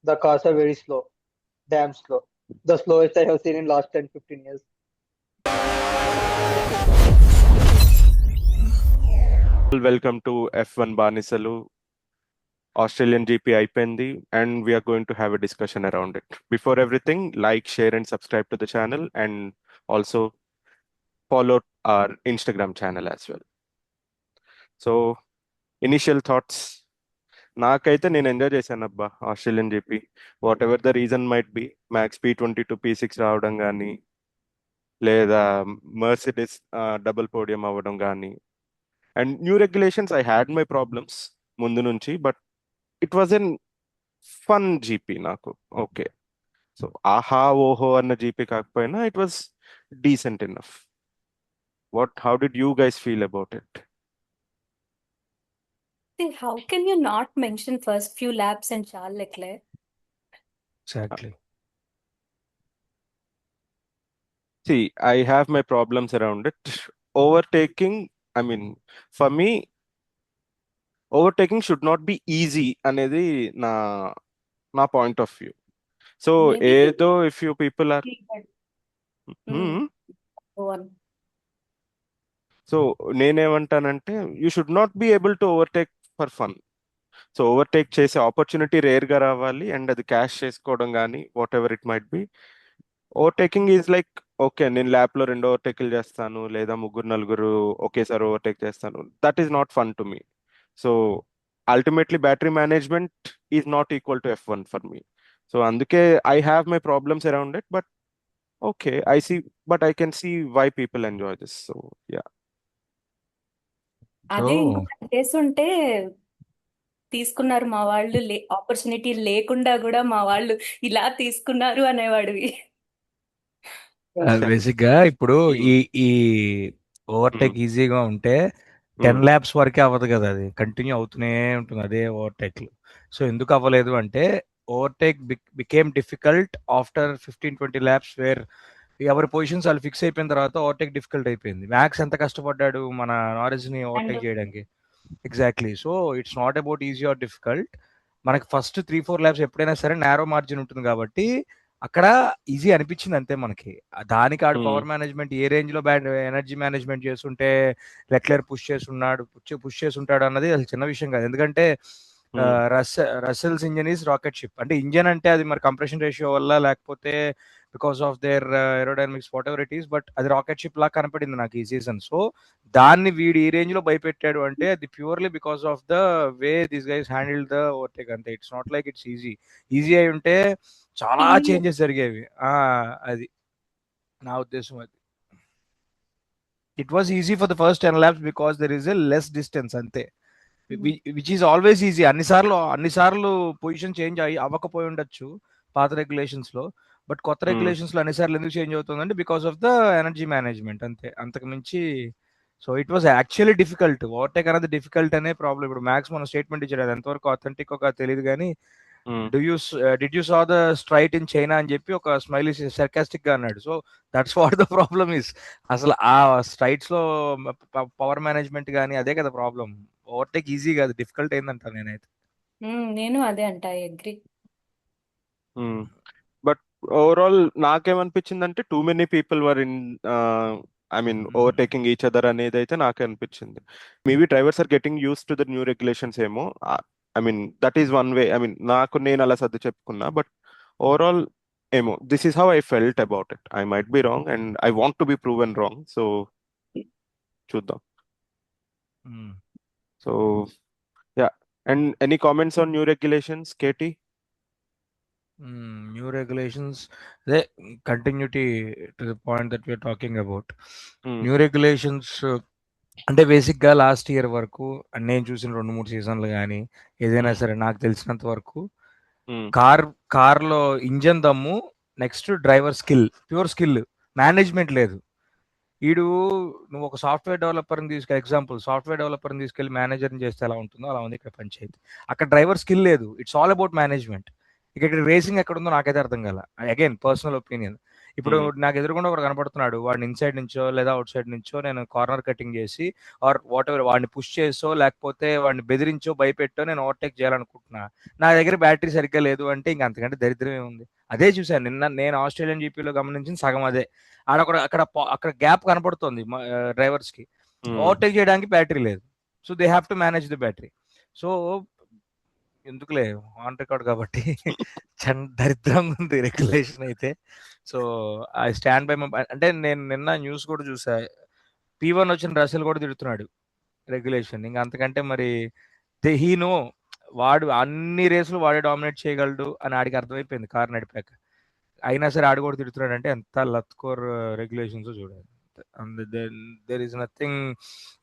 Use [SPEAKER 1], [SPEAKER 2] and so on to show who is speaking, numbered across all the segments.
[SPEAKER 1] The cars are very slow, damn slow. The slowest I have seen in last 10-15 years.
[SPEAKER 2] Welcome to F1 Banisalu. Australian GP అయిపోయింది and we are going to have a discussion around it. Before everything, like, share and subscribe to the channel and also follow our Instagram channel as well. So, initial thoughts. నాకైతే నేను enjoy చేశాను అబ్బా Australian GP. What ever the reason might be, max P22 P6 రావడం కానీ, లేదా మర్సిడెస్ double podium అవ్వడం కానీ, and new regulations I had my problems ముందు నుంచి, but it was an fun GP నాకు. ఓకే, సో ఆహా ఓహో అన్న జీపీ కాకపోయినా it was decent enough. How did you guys feel about it?
[SPEAKER 3] See, how can you not mention first few laps and Charles Leclerc?
[SPEAKER 4] Exactly.
[SPEAKER 2] See, I have my problems around it. Overtaking, I mean, for me, overtaking should not be easy అనేది నా point of view. So
[SPEAKER 3] Maybe
[SPEAKER 2] ఏదో if you people are
[SPEAKER 3] but mm, go on.
[SPEAKER 2] So నేనేమంటానంటే you should not be able to overtake for fun. So overtake చేసే opportunity రేర్గా రావాలి and అది cash చేసుకోవడం కానీ whatever it might be. Overtaking is like, okay నేను ల్యాప్లో 2 ఓవర్టేకులు చేస్తాను లేదా ముగ్గురు నలుగురు ఒకేసారి ఓవర్టేక్ చేస్తాను, that is not fun to me. So ultimately battery management is not equal to F1 for me. So అందుకే I have my problems around it, but okay I see, but I can see why people enjoy this. So yeah.
[SPEAKER 3] అదే
[SPEAKER 4] So,
[SPEAKER 3] ఇంకొక case ఉంటే తీసుకున్నారు మా వాళ్ళు opportunity లేకుండా కూడా మా వాళ్ళు ఇలా తీసుకున్నారు అనేవాడివి.
[SPEAKER 4] బేసిక్ గా ఇప్పుడు ఈ ఈ ఓవర్టేక్ ఈజీగా ఉంటే 10 ల్యాప్స్ వరకే అవ్వదు కదా, అది కంటిన్యూ అవుతూనే ఉంటుంది అదే ఓవర్టేక్. సో ఎందుకు అవ్వలేదు అంటే overtake became difficult after 15-20 laps, where ఎవరి పొజిషన్స్ వాళ్ళు ఫిక్స్ అయిపోయిన తర్వాత ఓవర్టేక్ డిఫికల్ట్ అయిపోయింది. మ్యాక్స్ ఎంత కష్టపడ్డాడు మన నారిస్ ని ఓవర్టేక్ చేయడానికి. Exactly. So it's not about easy or difficult. మనకి ఫస్ట్ 3-4 ల్యాబ్స్ ఎప్పుడైనా సరే నారో మార్జిన్ ఉంటుంది కాబట్టి అక్కడ ఈజీ అనిపించింది అంతే మనకి. దానికి ఆడు పవర్ మేనేజ్మెంట్ ఏ రేంజ్ లో బ్యాడ్ ఎనర్జీ మేనేజ్మెంట్ చేస్తుంటే లెక్లర్ పుష్ చేసి ఉంటాడు అన్నది అసలు చిన్న విషయం కాదు. ఎందుకంటే Russell's engine is rocket ship. అంటే ఇంజన్ అంటే అది మరి కంప్రెషన్ రేషియో వల్ల లేకపోతే because of their aerodynamics what ever it is, but అది రాకెట్ షిప్ లా కనపడింది నాకు ఈ సీజన్. సో దాన్ని వీడు ఈ రేంజ్ లో భయపెట్టాడు అంటే అది purely because of the way this guys handle the overtake అంతే. It's not like it's easy అయి ఉంటే చాలా చేంజెస్ జరిగేవి. అది నా ఉద్దేశం. అది it was easy for the first 10 laps because there is a less distance అంతే, విచ్ ఈస్ ఆల్వేస్ ఈజీ. అన్నిసార్లు పొజిషన్ చేంజ్ అవ్వకపోయి ఉండొచ్చు పాత రెగ్యులేషన్స్ లో, బట్ కొత్త రెగ్యులేషన్స్ లో అన్నిసార్లు ఎందుకు చేంజ్ అవుతుందంటే because of the energy management అంతే, అంతకు మించి. So it was actually difficult. Overtake అనేది డిఫికల్ట్ అనే ప్రాబ్లం. ఇప్పుడు మ్యాక్స్ మనం స్టేట్మెంట్ ఇచ్చాడు, అది ఎంతవరకు అథెంటిక్ ఒక తెలియదు కానీ did you saw the straight in China అని చెప్పి ఒక స్మైలీ సర్కాస్టిక్ గా అన్నాడు. So that's what the problem is. అసలు ఆ స్ట్రైట్స్ లో పవర్ మేనేజ్మెంట్ కానీ అదే కదా ప్రాబ్లం. ఓవర్టేక్ ఈజీ కాదు, డిఫికల్ట్ అయిందంట నేనైతే.
[SPEAKER 3] నేను అదే అంట, ఐ అగ్రీ.
[SPEAKER 2] బట్ ఓవరాల్ నాకేమనిపించిందంటే too many people were in, I mean overtaking each other అనేది అయితే నాకే అనిపించింది. Maybe drivers are getting used to the new regulations ఏమో. I mean that is one way. I mean నేను అలా సర్ది చెప్పుకున్నా, బట్ ఓవరాల్ ఏమో this is how I felt about it. I might be wrong and I want to be proven wrong. So చూద్దాం. So yeah, and any comments on new regulations, KT?
[SPEAKER 4] New regulations అదే continuity to the point that we are talking about. New regulations అంటే basic గా last year వరకు నేను చూసిన 2-3 సీజన్లు కానీ ఏదైనా సరే నాకు తెలిసినంత వరకు కార్ లో ఇంజన్ దమ్ము, next driver skill, pure skill, management లేదు. నువ్వు ఒక సాఫ్ట్వేర్ డెవలపర్ని సాఫ్ట్వేర్ డెవలపర్ని తీసుకెళ్లి మేనేజర్ని చేస్తే ఎలా ఉంటుందో అలా ఉంది ఇక్కడ పంచాయతీ. అక్కడ డ్రైవర్ స్కిల్ లేదు, ఇట్స్ ఆల్ అబౌట్ మేనేజ్మెంట్. ఇక్కడ రేసింగ్ ఎక్కడ ఉందో నాకైతే అర్థం కాల. Again personal opinion. ఇప్పుడు
[SPEAKER 2] Hmm.
[SPEAKER 4] నాకు ఎదురుగుండా ఒకడు కనపడుతున్నాడు, వాడిని ఇన్సైడ్ నుంచో లేదా అవుట్ సైడ్ నుంచో నేను కార్నర్ కటింగ్ చేసి ఆర్ వాట్ ఎవర్ వాడిని పుష్ చేసో లేకపోతే వాడిని బెదిరించో భయపెట్టో నేను ఓవర్టేక్ చేయాలనుకుంటున్నా. నా దగ్గర బ్యాటరీ సరిగ్గా లేదు అంటే ఇంక అంతకంటే దరిద్రం ఏముంది. అదే చూశాను నిన్న నేను ఆస్ట్రేలియన్ జీపీలో గమనించిన సగం అదే. అక్కడ గ్యాప్ కనపడుతుంది డ్రైవర్స్ కి,
[SPEAKER 2] Hmm.
[SPEAKER 4] ఓవర్టేక్ చేయడానికి బ్యాటరీ లేదు. So they have to manage the battery. So ఎందుకులే ఆన్ రికార్డ్ కాబట్టి దరిద్రంగా ఉంది రెగ్యులేషన్ అయితే. సో ఐ స్టాండ్ బై అంటే నేను నిన్న న్యూస్ కూడా చూసా, P1 వచ్చిన రసెల్ కూడా తిడుతున్నాడు రెగ్యులేషన్. ఇంకా అంతకంటే మరి హీ నో వాడు అన్ని రేసులు వాడే డామినేట్ చేయగలడు అని ఆడికి అర్థమైపోయింది కారు నడిపాక. అయినా సరే ఆడు కూడా తిడుతున్నాడు అంటే ఎంత లత్కోర్ రెగ్యులేషన్స్ చూడాలి. There is nothing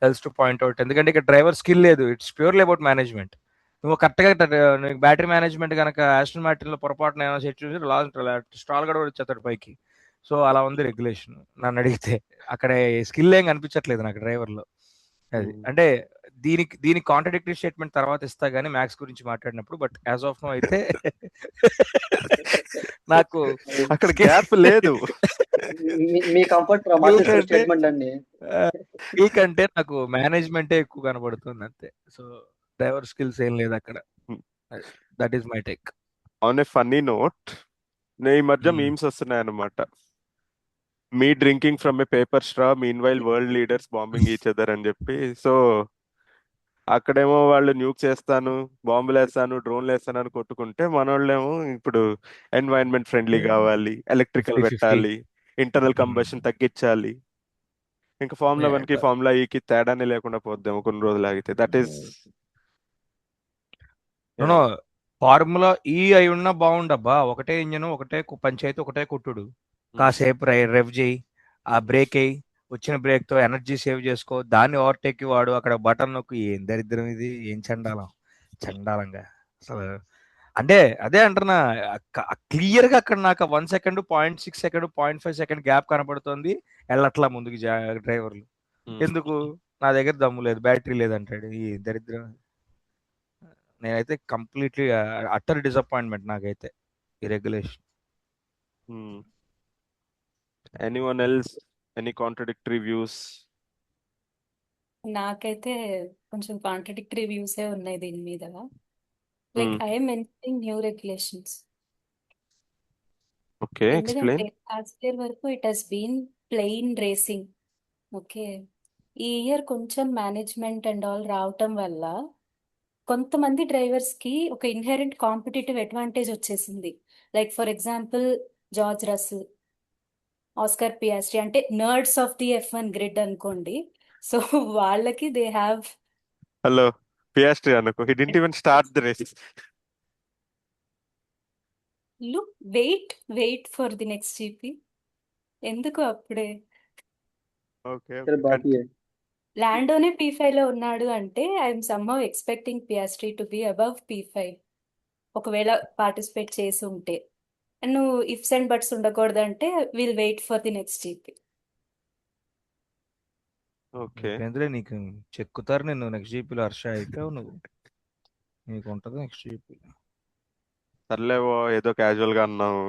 [SPEAKER 4] else to point out. ఎందుకంటే ఇక్కడ డ్రైవర్ స్కిల్ లేదు, ఇట్స్ ప్యూర్లీ అబౌట్ మేనేజ్మెంట్. నువ్వు కరెక్ట్గా బ్యాటరీ మేనేజ్మెంట్ కనుక ఆస్టన్ మార్టిన్లో పొరపాటున ఏమైనా సెట్ చూసి స్ట్రాల్ కూడా వచ్చేస్తాడు పైకి. సో అలా ఉంది రెగ్యులేషన్ నన్ను అడిగితే. అక్కడ స్కిల్ ఏం కనిపించట్లేదు నాకు డ్రైవర్లో. అది అంటే దీనికి కాంట్రడిక్టరీ స్టేట్మెంట్ తర్వాత ఇస్తా గానీ మ్యాక్స్ గురించి మాట్లాడినప్పుడు. బట్ యాజ్ ఆఫ్ నో అయితే నాకు
[SPEAKER 2] అక్కడ గ్యాప్ లేదు.
[SPEAKER 1] మీ కంఫర్ట్ స్టేట్మెంట్ అండి.
[SPEAKER 4] మీకంటే నాకు మేనేజ్మెంటే ఎక్కువ కనబడుతుంది అంతే. సో డ్రైవర్ స్కిల్స్ ఏం లేదు అక్కడ. That is my take.
[SPEAKER 2] On a funny note, ఈ మధ్య మీమ్స్ వస్తున్నాయి అన్నమాట. Me drinking from a paper straw, meanwhile world leaders bombing each other అని చెప్పి. సో అక్కడేమో వాళ్ళు న్యూక్ చేస్తాను, బాంబులు వేస్తాను, డ్రోన్లు వేస్తాను అని కొట్టుకుంటే, మనోళ్ళేమో ఇప్పుడు ఎన్వైరన్మెంట్ ఫ్రెండ్లీ కావాలి, ఎలక్ట్రికల్
[SPEAKER 4] 50-50.
[SPEAKER 2] పెట్టాలి, ఇంటర్నల్ కంబషన్ తగ్గించాలి. ఇంకా ఫార్ములా 1 కి ఫార్ములా E కి తేడానే లేకుండా పోద్దేమో కొన్ని రోజులు ఆగితే. దట్ ఈస్
[SPEAKER 4] ఫార్ములా ఈ అయి ఉన్నా బాగుండబ్బా. ఒకటే ఇంజన్, ఒకటే పంచాయతీ, ఒకటే కొట్టుడు. కాసేపు రెవ్ చేయి, ఆ బ్రేక్ అయ్యి వచ్చిన బ్రేక్ తో ఎనర్జీ సేవ్ చేసుకో, దాన్ని ఓవర్టేక్ వాడు అక్కడ బటన్ నొక్కి. ఏం దరిద్రం ఇది, ఏం చండాలంగా అసలు. అంటే అదే అంటున్నా, క్లియర్ గా అక్కడ నాకు 1 సెకండ్, 0.6 సెకండ్, 0.5 సెకండ్ గ్యాప్ కనపడుతుంది. వెళ్ళట్లా ముందుకు డ్రైవర్లు. ఎందుకు? నా దగ్గర దమ్ము లేదు, బ్యాటరీ లేదంటాడు. ఈ దరిద్రం. నేనైతే కంప్లీట్లీ అటర్ డిసప్పాయింట్మెంట్ నాకైతే ఈ regulation.
[SPEAKER 2] Anyone else, any contradictory views?
[SPEAKER 3] నాకైతే కొంచెం కాంట్రడిక్టరీ వ్యూసే ఉన్నాయి దీని మీద. Like I'm mentioning new regulations.
[SPEAKER 2] Okay,
[SPEAKER 3] ఎందుకంటే
[SPEAKER 2] ఎక్స్ప్లెయిన్.
[SPEAKER 3] లాస్ట్ ఇయర్ వరకు it has been plain racing. Okay, ఈ ఇయర్ కొంచెం మేనేజ్మెంట్ అండ్ ఆల్ రావటం వల్ల కొంతమంది డ్రైవర్స్ కి ఒక ఇన్హెరెంట్ కాంపిటేటివ్ అడ్వాంటేజ్ వచ్చేసింది. Like for example George Russell, Oscar Piastri, అంటే nerds of the F1 grid అనుకోండి. సో వాళ్ళకి దే హ్యావ్.
[SPEAKER 2] హలో, పియాస్ట్రీ అనుకో, he didn't even start the race.
[SPEAKER 3] Look, wait for the next GP. ఎందుకు అప్పుడే?
[SPEAKER 2] Okay,
[SPEAKER 3] ల్యాండోనే P5 లో ఉన్నాడు అంటే I'm somehow expecting Piastri to be above P5 ఒకవేళ పార్టిసిపేట్ చేసి ఉంటే. నువ్వు ఇఫ్స్ అండ్ బట్స్ ఉండకూడదంటే will wait for the next GP.
[SPEAKER 2] Okay.
[SPEAKER 4] నీకు చెక్కుతారు నేను నెక్స్ట్ జీపీలో. హర్ష అయిపోయావు నువ్వు, నీకు ఉంటది నెక్స్ట్ జీపీ.
[SPEAKER 2] సర్లేవో, ఏదో క్యాజువల్ గా అన్నావు.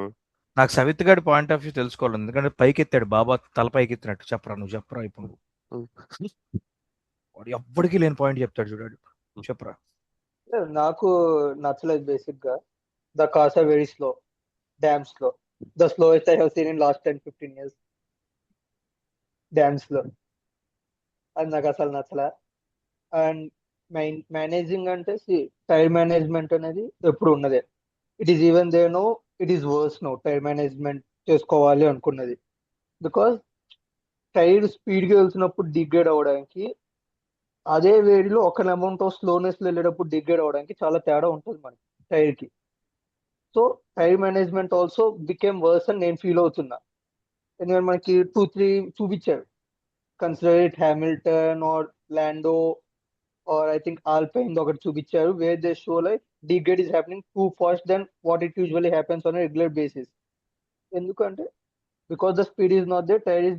[SPEAKER 4] నాకు సవిత్ గారి పాయింట్ ఆఫ్ వ్యూ తెలుసుకోవాలి, ఎందుకంటే పైకి ఎత్తాడు బాబా, తల పైకి ఎత్తినట్టు. నువ్వు చెప్పరా ఇప్పుడు. వాడు ఎవ్వడికి లేని పాయింట్ చెప్తాడు చూడాడు. చెప్పరా.
[SPEAKER 1] నాకు నచ్చలేదు బేసిక్ గా. The cars are very slow, damn slow. The slowest I have seen in last 10-15 years. Damn slow. అది నాకు అసలు నచ్చలే. అండ్ మేనేజింగ్ అంటే టైర్ మేనేజ్మెంట్ అనేది ఎప్పుడు ఉన్నదే. It is even they know it is worse no tyre management చేసుకోవాలి అనుకున్నది. బికాస్ టైర్ స్పీడ్ గా వెళ్తున్నప్పుడు డిగ్రేడ్ అవ్వడానికి, అదే వేడిలో ఒక అమౌంట్ ఆఫ్ స్లోనెస్ వెళ్ళేటప్పుడు డిగ్రేడ్ అవ్వడానికి చాలా తేడా ఉంటుంది మనకి టైర్ కి. So tyre management also became worse అని నేను ఫీల్ అవుతున్నా. ఎందుకంటే మనకి 2-3 చూపించారు. Consider it Hamilton or Lando or I think Alpine ఒకటి చూపించారు, where they show like degrade is happening too fast then what it usually happens on regular basis. ఎందుకంటే because the speed is not there, tire is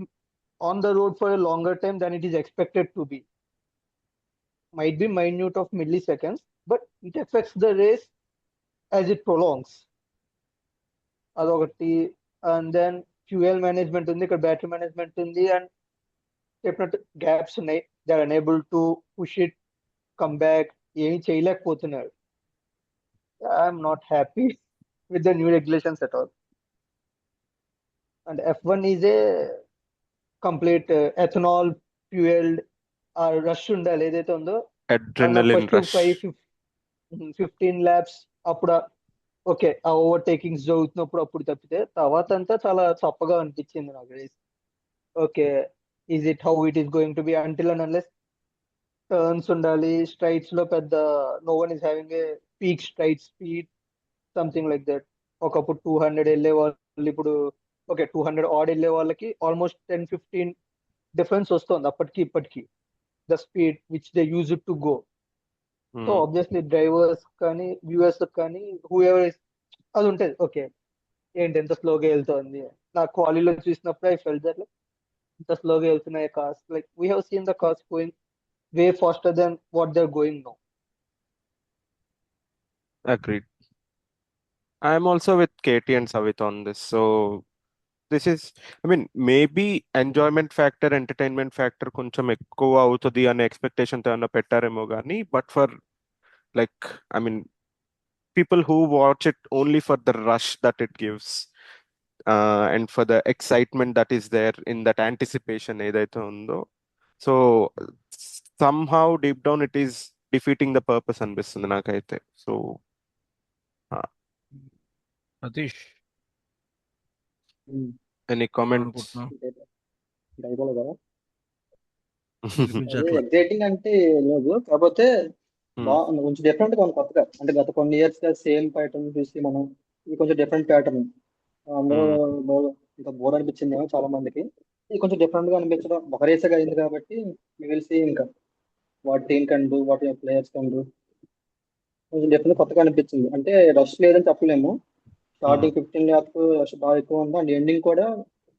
[SPEAKER 1] on the road for a longer time than it is expected to be. Might be minute of milliseconds, but it affects the race as it prolongs. Adogati. And then fuel management ఉంది, ఇక్కడ battery management ఉంది, and చెప్పినట్టు gaps ఉన్నాయి. They are unable to push it, come back, ఏమి చేయలేకపోతున్నారు. I'm not happy with the new regulations at all. And F1 is a complete ethanol fuelled ఆ rush ఉండాలి ఏదైతే ఉందో,
[SPEAKER 2] Adrenaline
[SPEAKER 1] ఫస్ట్
[SPEAKER 2] rush.
[SPEAKER 1] 15 ల్యాబ్స్ అప్పుడు okay ఆ overtakings జరుగుతున్నప్పుడు అప్పుడు తప్పితే తర్వాత అంతా చాలా చప్పగా అనిపించింది నాకు. Okay, is it how it is going to be until and unless turns ఉండాలి స్ట్రైట్స్ లో, పెద్ద no one is having a peak straight speed something like that. ఒకప్పుడు 200 వెళ్ళే వాళ్ళు ఇప్పుడు ఓకే 200 ఆడ్ వెళ్ళే వాళ్ళకి ఆల్మోస్ట్ 10-15 డిఫరెన్స్ వస్తుంది అప్పటికి ఇప్పటికి, the speed which they use it to go. So
[SPEAKER 2] Hmm.
[SPEAKER 1] Obviously drivers కానీ వ్యూవర్స్ కానీ హూ ఎవర్ అది ఉంటుంది. ఓకే ఏంటి ఎంత స్లోగా వెళ్తుంది, నా క్వాలిటీలో చూసినప్పుడు ఐ ఫెల్ట్ దట్ ఇంత స్లోగా వెళ్తున్నాయి cars. Like we have seen the cars going way faster than what they are going now.
[SPEAKER 2] Agreed. I'm also with Katie and Savit on this. So this is, I mean, maybe enjoyment factor, entertainment factor కొంచెం ఎక్కువ అవుతుంది అనే expectation తో ఏమన్నా పెట్టారేమో కానీ, but for like I mean people who watch it only for the rush that it gives, and for the excitement that is there in that anticipation ఏదైతే ఉందో, so somehow deep down it is defeating the purpose అనిపిస్తుంది నాకైతే. So
[SPEAKER 4] Satish
[SPEAKER 2] any comments?
[SPEAKER 4] అనుకుంటున్నావు
[SPEAKER 5] డైబాలో కదా, అదే
[SPEAKER 4] వినిపించట్లే.
[SPEAKER 5] Exciting అంటే లేదు, కాకపోతే కొంచెం డిఫరెంట్ గా ఉంది కొత్తగా. అంటే గత కొన్ని ఇయర్స్ గా సేమ్ ప్యాటర్న్ చూసి మనం ఇది కొంచెం డిఫరెంట్ ప్యాటర్న్ అందరూ ఇంకా బోర్ అనిపించింది చాలా మందికి. ఇది కొంచెం డిఫరెంట్ గా అనిపించడం ఒక రేసగా అయింది కాబట్టి మిగిలిసి ఇంకా what team can do, what your players can do, కొంచెం డిఫరెంట్ కొత్తగా అనిపించింది. అంటే రష్ లేదని చెప్పలేము, స్టార్టింగ్ 15 ల్యాప్స్ రష్ బాగా ఎక్కువ ఉంది, అండ్ ఎండింగ్ కూడా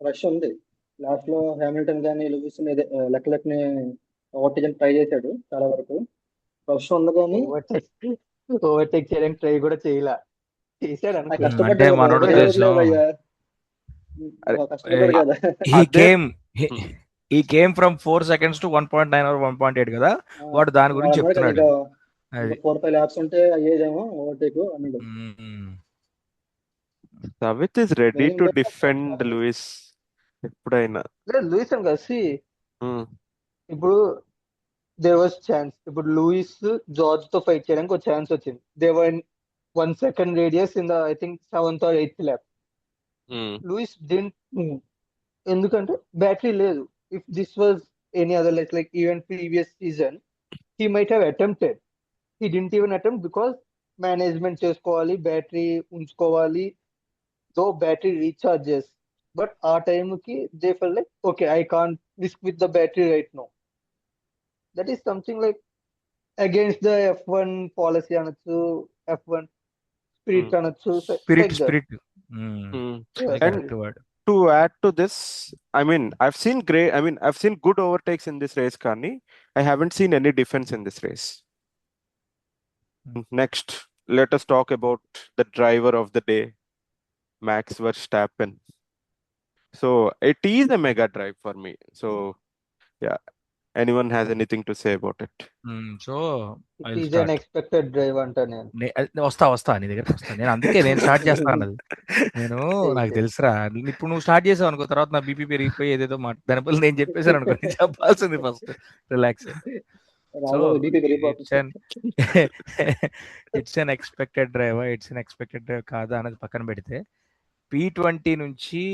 [SPEAKER 5] రష్ ఉంది. లాస్ట్ లో హ్యామిల్టన్ కానీ లూయిస్ లెక్కలెక్కని ఓవర్టేక్ ట్రై చేశాడు చాలా వరకు, రష్ ఉంది కానీ
[SPEAKER 1] ఓవర్టేక్ చేయడానికి ట్రై కూడా చేయలే, చేశాడు
[SPEAKER 5] ఆ
[SPEAKER 1] అనుకో.
[SPEAKER 4] అంటే
[SPEAKER 5] కష్టపడ్డాడు కదా,
[SPEAKER 4] మనోడు
[SPEAKER 5] ఒకటే
[SPEAKER 4] ఉద్దేశం
[SPEAKER 5] రోజులో భయ్యా, కష్టపడ్డాడు కదా.
[SPEAKER 4] he
[SPEAKER 2] అదే
[SPEAKER 4] came he came from 4 seconds to 1.9 or 1.8 కదా, వాడు దాని గురించి
[SPEAKER 5] అన్నాడు కదా,
[SPEAKER 4] చెప్తున్నాడు.
[SPEAKER 5] ఇంకా
[SPEAKER 4] అది
[SPEAKER 5] 4-5 ల్యాప్స్ ఉంటే అయ్యేదేమో ఓవర్టేక్ అన్నాడు.
[SPEAKER 2] Savit is ready
[SPEAKER 5] main
[SPEAKER 2] to defend Lewis ఎప్పుడైనా.
[SPEAKER 1] లేదు లూయిస్ అని కలిసి
[SPEAKER 2] Hmm.
[SPEAKER 1] ఇప్పుడు దేర్ వాజ్ ఛాన్స్, ఇప్పుడు లూయిస్ జార్జ్ తో ఫైట్ చేయడానికి ఒక ఛాన్స్ వచ్చింది. They were 1 second radius in the I think 7th or 8th lap.
[SPEAKER 2] Hmm.
[SPEAKER 1] Lewis didn't move, ఎందుకంటే బ్యాటరీ లేదు. If this was any other like even previous season he might have attempted, he didn't even attempt because management చేసుకోవాలి, battery ఉంచుకోవాలి, so battery recharges. But ఆ టైంకి they felt like okay I can't risk with the battery right no. That is something like against the F1 policy అనొచ్చు, F1 spirit అనొచ్చు.
[SPEAKER 4] Spirit
[SPEAKER 2] And to add to this, I mean, I've seen good overtakes in this race, Kani. I haven't seen any defense in this race. Next, let us talk about the driver of the day, Max Verstappen. So it is a mega drive for me. So yeah, anyone has anything to say about it?
[SPEAKER 4] So
[SPEAKER 1] it is an expected drive అంట నేను.
[SPEAKER 4] వస్తా నీ దగ్గర వస్తా. నేను అందుకే నేను start చేస్తా అన్నది. నాకు తెలుసురా, ఇప్పుడు నువ్వు స్టార్ట్ చేసావు అనుకో, తర్వాత నా బీపీ పెరిగిపోయి ఏదేదో దాని బదులు నేను చెప్పేసాను అనుకో, నేను చెప్పాల్సింది first relax. So it's an expected drive, కాదా అనేది పక్కన పెడితే, P20 నుంచి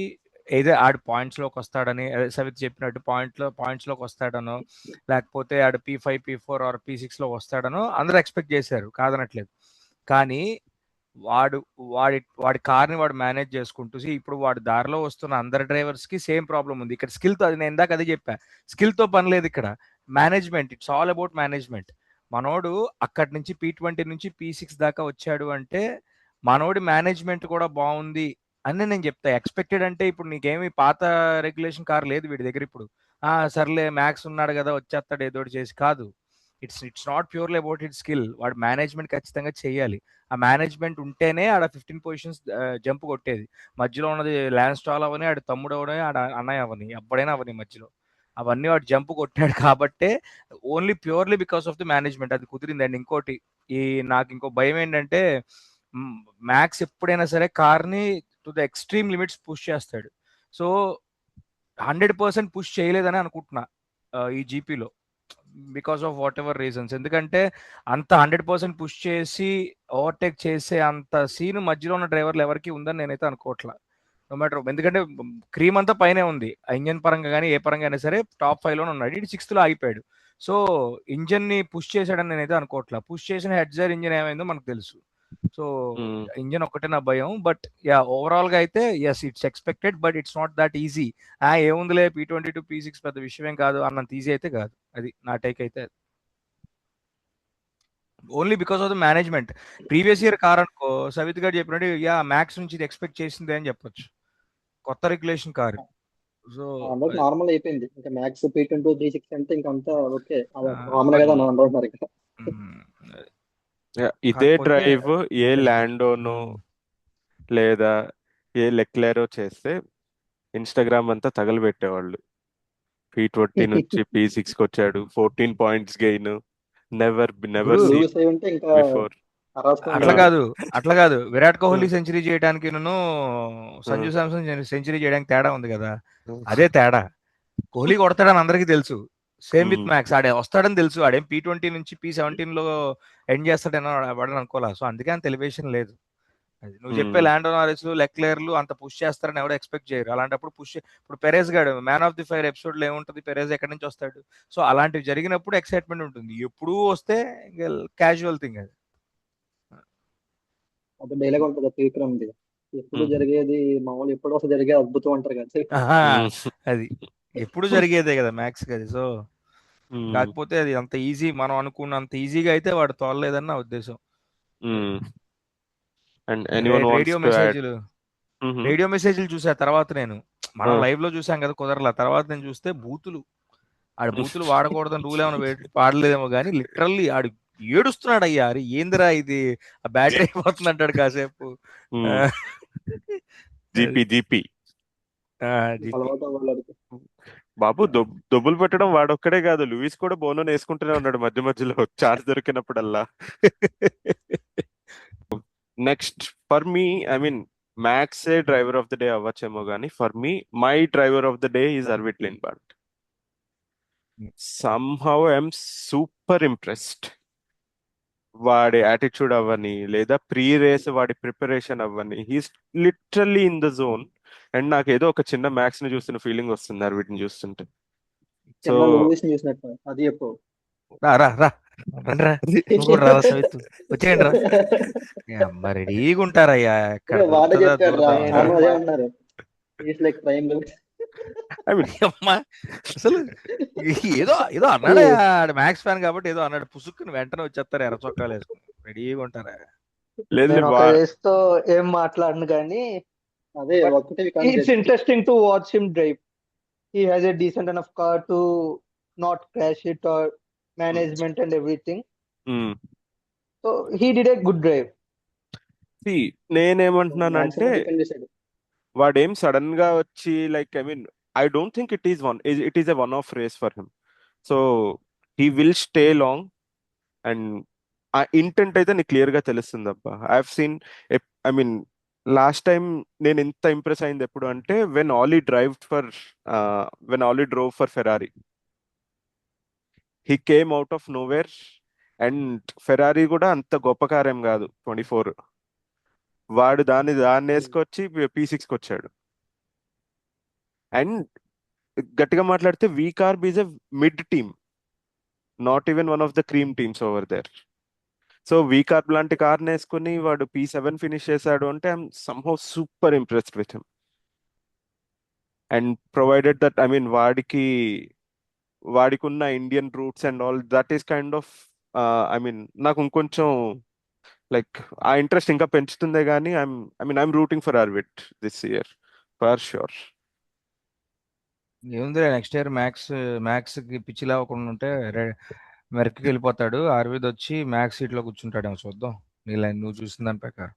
[SPEAKER 4] ఏదో ఆడు పాయింట్స్ లోకి వస్తాడని సవిత్ చెప్పినట్టు పాయింట్స్ లోకి వస్తాడనో, లేకపోతే ఆడు P5 P4 ఆర్ P6 లో వస్తాడనో అందరూ ఎక్స్పెక్ట్ చేశారు, కాదనట్లేదు. కానీ వాడి కార్ని వాడు మేనేజ్ చేసుకుంటూ, ఇప్పుడు వాడి దారిలో వస్తున్న అందరి డ్రైవర్స్ కి సేమ్ ప్రాబ్లం ఉంది. ఇక్కడ స్కిల్ తో, అది నేను ఇందాక అదే చెప్పా, స్కిల్ తో పని లేదు ఇక్కడ, management. It's all about management. మనోడు అక్కడి నుంచి P20 నుంచి P6 దాకా వచ్చాడు అంటే మనోడి మేనేజ్మెంట్ కూడా బాగుంది అని నేను చెప్తా. ఎక్స్పెక్టెడ్ అంటే ఇప్పుడు నీకేమి పాత రెగ్యులేషన్ కార్ లేదు వీడి దగ్గర, ఇప్పుడు సర్లే మ్యాక్స్ ఉన్నాడు కదా వచ్చేస్తాడు ఏదోటి చేసి, కాదు. It's not purely about it skill. వాడు మేనేజ్మెంట్ ఖచ్చితంగా చేయాలి. ఆ మేనేజ్మెంట్ ఉంటేనే ఆడ 15 పొజిషన్స్ జంప్ కొట్టేది. మధ్యలో ఉన్నది ల్యాన్స్ స్ట్రాల్ అవని, ఆడ తమ్ముడు అవని, ఆడ అన్నయ్య అవని, ఎప్పుడైనా అవని మధ్యలో అవన్నీ వాడు జంప్ కొట్టాడు కాబట్టే only purely because of the management అది కుదిరింది. అండ్ ఇంకోటి ఈ నాకు ఇంకో భయం ఏంటంటే మ్యాక్స్ ఎప్పుడైనా సరే కార్ని to the extreme limits push చేస్తాడు. సో 100% పుష్ చేయలేదని అనుకుంటున్నా ఈ జీపీలో, because of whatever reasons. ఎందుకంటే అంత 100% పుష్ చేసి ఓవర్టేక్ చేసే అంత సీన్ మధ్యలో ఉన్న డ్రైవర్లు ఎవరికి ఉందని నేనైతే అనుకోవట్లా. నో మ్యాటర్, ఎందుకంటే క్రీమ్ అంతా పైనే ఉంది, ఆ ఇంజన్ పరంగా కానీ ఏ పరంగా అయినా సరే టాప్ 5లోనే ఉన్నాడు. ఇటు 6th ఆగిపోయాడు. సో ఇంజన్ ని పుష్ చేశాడని నేనైతే అనుకోవట్లా. పుష్ చేసిన హెడ్జర్ ఇంజన్ ఏమైందో మనకు తెలుసు. సో ఇంజన్ ఒక్కటే నా భయం. బట్ యా, ఓవరాల్ గా అయితే yes, it's expected, but it's not that easy. ఏముందిలే P22 P6 పెద్ద విషయం ఏం కాదు అన్నంత ఈజీ అయితే కాదు. అది నా టేక్ అయితే. Only because of the management. Previous year car అనుకో, సవిత్ గారు చెప్పినట్టు యా మ్యాక్స్ నుంచి ఇది ఎక్స్పెక్ట్ చేసిందే అని చెప్పొచ్చు. కొత్త రెగ్యులేషన్ కార్. సో
[SPEAKER 5] అందరికి నార్మల్ అయిపోయింది. ఇంకా మ్యాక్స్ P22 P6 అంటే ఇంకా అంతా ఓకే, కామన్ కదా అని అనుకుంటున్నారు ఇంకా.
[SPEAKER 2] ఇదే
[SPEAKER 4] కాకపోతే
[SPEAKER 2] డ్రైవ్ ఏ ల్యాండోనో లేదా ఏ లెక్లెరో చేస్తే ఇన్స్టాగ్రామ్ అంతా తగలబెట్టేవాళ్ళు. P20 నుంచి P6కి వచ్చాడు, 14 పాయింట్స్ గెయిన్, నెవర్
[SPEAKER 4] ఇప్పుడు
[SPEAKER 2] సీన్
[SPEAKER 5] లూజ్ అయి ఉంటే ఇంకా
[SPEAKER 2] బిఫోర్.
[SPEAKER 5] అరాచకం
[SPEAKER 4] అట్లా
[SPEAKER 5] చేయాలి.
[SPEAKER 4] కాదు విరాట్ కోహ్లీ సెంచరీ చేయడానికి సంజు శాంసన్ సెంచరీ చేయడానికి తేడా ఉంది కదా. అదే తేడా. కోహ్లీ కొడతాడని అందరికీ తెలుసు. సేమ్ విత్ మ్యాక్స్, ఆడే వస్తాడని తెలుసు. ఆడేం P20 నుంచి P17లో ఎండ్ చేస్తాడని వాడని అనుకోలే. సో అందుకే అంత ఎలివేషన్ లేదు. అది నువ్వు చెప్పే ల్యాండో నారిస్లు లెక్లెర్లు అంత పుష్ చేస్తారని ఎవడో ఎక్స్పెక్ట్ చేయరు. అలాంటప్పుడు ఇప్పుడు పెరేజ్ గాడు man of the fire episode లో ఏముంటది, పెరేజ్ ఎక్కడి నుంచి వస్తాడు. సో అలాంటివి జరిగినప్పుడు ఎక్సైట్మెంట్ ఉంటుంది. ఎప్పుడూ వస్తే క్యాజువల్ థింగ్ అది.
[SPEAKER 5] అది డైలాగ్ ఉంటుంది త్రివిక్రమ్ది, ఎప్పుడు జరిగేది మామూలు, ఎప్పుడు ఒకసారి జరిగే అద్భుతం అంటారు కదా.
[SPEAKER 4] అది ఎప్పుడు జరిగేదే కదా మ్యాక్స్ అది. సో కాకపోతే అది అంత ఈజీ మనం అనుకున్నంత ఈజీగా అయితే వాడు తోలలేదని నా ఉద్దేశం. రేడియో మెసేజ్లు చూసా తర్వాత నేను, మనం లైవ్ లో చూసాం కదా కుదరలా. తర్వాత నేను చూస్తే బూతులు, ఆడ బూతులు వాడకూడదని రూల్ ఏమైనా పాడలేదేమో కానీ లిటరల్లీ ఆడు ఏడుస్తున్నాడు. అయ్యా అరే ఏందిరా ఇది, ఆ బ్యాటరీ అయిపోతుంది అంటాడు కాసేపు.
[SPEAKER 2] బాబు దొబ్బులు పెట్టడం వాడొక్కడే కాదు, లూయిస్ కూడా బోనోని వేసుకుంటూనే ఉన్నాడు మధ్య మధ్యలో ఛార్జ్ దొరికినప్పుడల్లా. Next for me, I mean Max driver of the day అవ్వచ్చేమో కానీ for me my driver of the day is Arvid Lindblad. somehow I'm super impressed. వాడి యాటిట్యూడ్ అవ్వని లేదా ప్రీ రేస్ వాడి ప్రిపరేషన్ అవ్వని, he's literally in the zone. And నాకు ఏదో ఒక చిన్న మ్యాక్స్ ని చూస్తున్న ఫీలింగ్ వస్తుంది వీటిని చూస్తుంటే. సో
[SPEAKER 5] చూసినట్టు అది చెప్పు.
[SPEAKER 4] వచ్చేయండి రా, రెడీగా ఉంటారయ్యా.
[SPEAKER 5] వాడే చెప్పాడు రా, అదే అన్నారు.
[SPEAKER 4] అసలు ఏదో ఏదో అన్నాడు మ్యాక్స్ ఫ్యాన్ కాబట్టి, ఏదో అన్నాడు పుసుక్కుని వెంటనే వచ్చేస్తారు ఎర్ర చొక్కాలు వేసుకుని రెడీగా ఉంటారా.
[SPEAKER 1] లేదు ఏం మాట్లాడను కానీ
[SPEAKER 5] అదే
[SPEAKER 1] it's interesting to watch him drive. He has a decent enough car to not crash it or management and everything. So he did a good drive.
[SPEAKER 2] See, నేనేమంటున్నానంటే వాడేం సడన్ గా వచ్చి like, I mean I don't think it is a one off race for him. So he will stay long. And ఆ intent అయితే నీకు clear గా తెలుస్తుంది అబ్బా. I have seen, I mean last time నేను ఎంత ఇంప్రెస్ అయింది ఎప్పుడు అంటే when Ollie drove for Ferrari. He came out of nowhere. And Ferrari కూడా అంత గొప్ప కార్ ఏం కాదు 24. వాడు దాన్ని వేసుకొచ్చి P6కి వచ్చాడు. అండ్ గట్టిగా మాట్లాడితే వీ కార్ is a mid team, not even one of the cream teams over there. So వీ కార్ లాంటి కార్ వేసుకుని వాడు P7 ఫినిష్ చేశాడు అంటే I'm somehow super impressed with him. And provided that, I mean వాడికి ఉన్న Indian roots and all, that is kind of, I mean నాకు ఇంకొంచెం లైక్ ఆ ఇంట్రెస్ట్ ఇంకా పెంచుతుందే కానీ I'm rooting for Arvid this year for sure.
[SPEAKER 4] ఏముంది next year max కి పిచ్చి లేవకుండా ఉంటే మెరక్కి వెళ్ళిపోతాడు. ఆర్విద్ వచ్చి మ్యాక్స్ సీట్ లో కూర్చుంటాడేమో చూద్దాం. నువ్వు చూసిన దాని ప్రకారం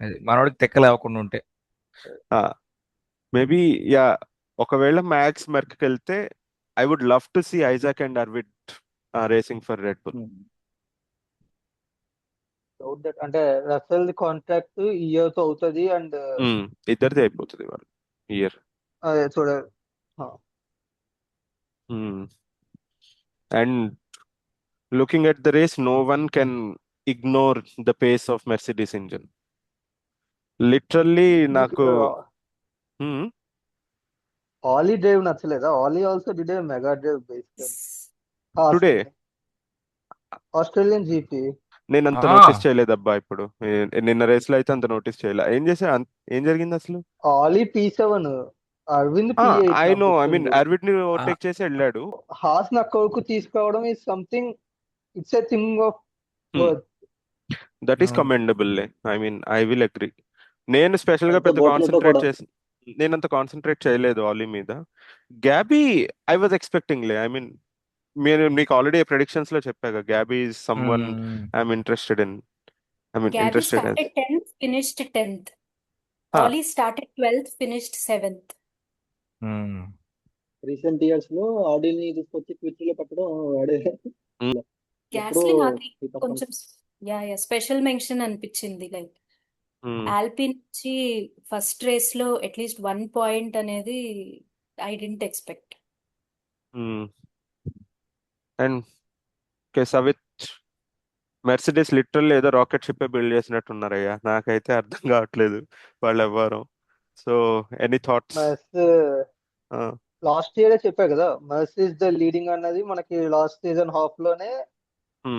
[SPEAKER 4] అది మనోడికి తెక్కలేవకుండా ఉంటే.
[SPEAKER 2] మేబీ యా, ఒకవేళ మ్యాక్స్ మెర్క్కి వెళ్తే I would love to see Isaac and Arvid racing for Red Bull.
[SPEAKER 1] Doubt that అంటే రసెల్ కాంట్రాక్ట్ ఇయర్ తో అవుతుంది అండ్
[SPEAKER 2] ఇద్దరిది అయిపోతుంది వాళ్ళు ఇయర్.
[SPEAKER 1] అదే చూడాలి.
[SPEAKER 2] And looking at the race, no one can ignore the pace of Mercedes engine. Literally నాకు
[SPEAKER 1] Ollie drive నచ్చలేదా? Ollie also did a mega drive basically
[SPEAKER 2] today
[SPEAKER 1] Australian GP.
[SPEAKER 2] నేను అంత
[SPEAKER 4] ఆహా.
[SPEAKER 2] నోటీస్ చేయలేదబ్బా. ఇప్పుడు నిన్న రేస్ లో అయితే అంత నోటీస్ చేయలే. ఏం చేసా, ఏం జరిగింది అసలు?
[SPEAKER 1] Ollie P7, Aravind
[SPEAKER 2] I
[SPEAKER 1] P8
[SPEAKER 2] no, I mean Arvid ని ఓవర్టేక్ చేసి వెళ్ళాడు.
[SPEAKER 1] హాస్ నా కొడుకు తీసుకురావడం is something, it's a thing of
[SPEAKER 2] that is commendable. I mean I will agree. నేను స్పెషల్ గా
[SPEAKER 5] అంత
[SPEAKER 2] పెద్ద
[SPEAKER 5] బోట్లతో కూడా
[SPEAKER 2] నేనంత కాన్సన్ట్రేట్ చేయలేదు ఆలీ మీద. గ్యాబీ ఐ వాజ్ ఎక్స్పెక్టింగ్ లే. ఐ మీన్ మీకు ఆల్రెడీ ప్రెడిక్షన్స్ లో చెప్పాగా, Gabby is someone I'm interested in.
[SPEAKER 3] Gabby
[SPEAKER 2] interested
[SPEAKER 3] started 10th, finished 10th. Ollie started 12th, finished 7th.
[SPEAKER 5] Recent years లో ఆడీని తీసుకొచ్చి క్విచ్ లో పెట్టడం వాడే.
[SPEAKER 3] గ్యాస్లీ నాకు కొంచెం స్పెషల్ మెన్షన్ అనిపించింది. లైక్ ఆల్పిన్ నుంచి ఫస్ట్ రేస్ లో అట్లీస్ట్ 1 పాయింట్ అనేది I didn't expect.
[SPEAKER 2] And సవిత్, Mercedes literal ఏదో రాకెట్ షిప్ బిల్డ్ చేసినట్టున్నారయ్యా. నాకైతే అర్థం కావట్లేదు వాళ్ళు ఎవ్వరు. So any thoughts?
[SPEAKER 1] Last year చెప్పా కదా, మర్సీ ఇస్ ద లీడింగ్ అన్నది మనకి లాస్ట్ సీజన్ హాఫ్ లోనే.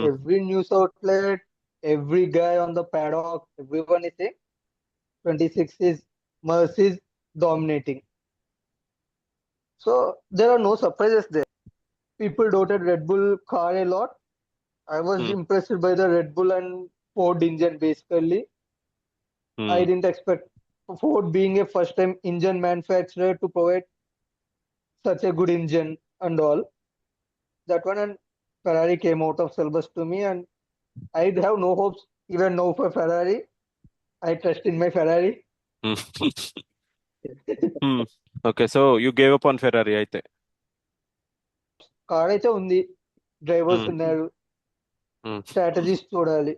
[SPEAKER 1] Every news outlet, every guy on the paddock, everyone is saying 26 is Mercedes dominating. So there are no surprises there. People doubted Red Bull car a lot. I was impressed by the Red Bull and Ford engine basically. I didn't expect Ford being a first time engine manufacturer to provide such a good engine and all. That one, and Ferrari came out of syllabus to me, and I have no hopes even now for Ferrari. I trust in my Ferrari.
[SPEAKER 2] Okay, so you gave up on Ferrari అయితే.
[SPEAKER 1] Car అయితే ఉంది, drivers ఉన్నారు, strategies చూడాలి.